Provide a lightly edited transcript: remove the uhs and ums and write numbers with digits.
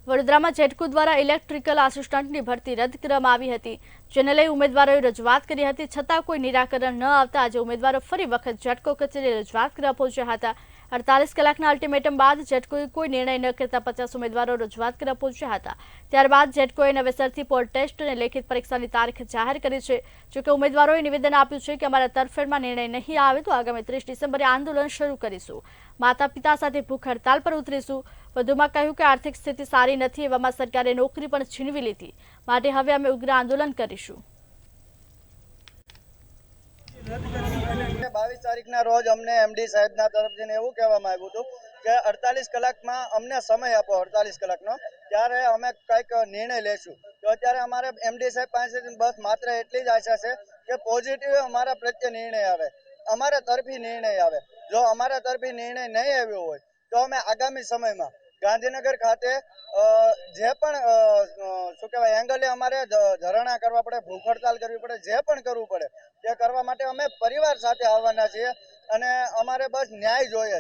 વડોદરામાં જેટકો દ્વારા ઇલેક્ટ્રિકલ આસિસ્ટન્ટની ભરતી રદ કરવામાં આવી હતી, જેને લઈ ઉમેદવારોએ રજૂઆત કરી હતી, છતાં કોઈ નિરાકરણ ન આવતા આજે ઉમેદવારો ફરી વખત જેટકો કચેરીએ રજૂઆત કરવા પહોંચ્યા હતા। 48 કલાકના અલ્ટિમેટમ બાદ જેટકોએ કોઈ નિર્ણય ન કરતા 50 ઉમેદવારો રજૂઆત કરવા પહોંચ્યા હતા। ત્યારબાદ જેટકોએ નવેસરથી પોલ ટેસ્ટ અને લેખિત પરીક્ષાની તારીખ જાહેર કરી છે। જોકે ઉમેદવારોએ નિવેદન આપ્યું છે કે અમારા તરફેણમાં નિર્ણય નહીં આવે તો આગામી 30 ડિસેમ્બરે આંદોલન શરૂ કરીશું, માતા પિતા સાથે ભૂખ હડતાલ પર ઉતરીશું। વધુમાં કહ્યું કે આર્થિક સ્થિતિ સારી નથી, એવામાં સરકારે નોકરી પણ છીનવી લીધી, માટે હવે અમે ઉગ્ર આંદોલન કરીશું। 22 તારીખના રોજ અમને એમડી સાહેબના તરફથી એવું કહેવામાં આવ્યું હતું કે 48 કલાકમાં અમને સમય આપો, 48 કલાકનો, ત્યારે અમે કંઈક નિર્ણય લેશું। તો અત્યારે અમારે એમડી સાહેબ પાસેથી બસ માત્ર એટલી જ આશા છે કે પોઝિટિવ અમારા પ્રત્યે નિર્ણય આવે, અમારા તરફી નિર્ણય આવે। જો અમારા તરફી નિર્ણય નહીં આવ્યો હોય તો અમે આગામી સમયમાં ગાંધીનગર ખાતે જે પણ શું કહેવાય એંગલે અમારે ધરણા કરવા પડે, ભૂખ હડતાલ કરવી પડે, જે પણ કરવું પડે તે કરવા માટે અમે પરિવાર સાથે આવવાના છીએ અને અમારે બસ ન્યાય જોઈએ।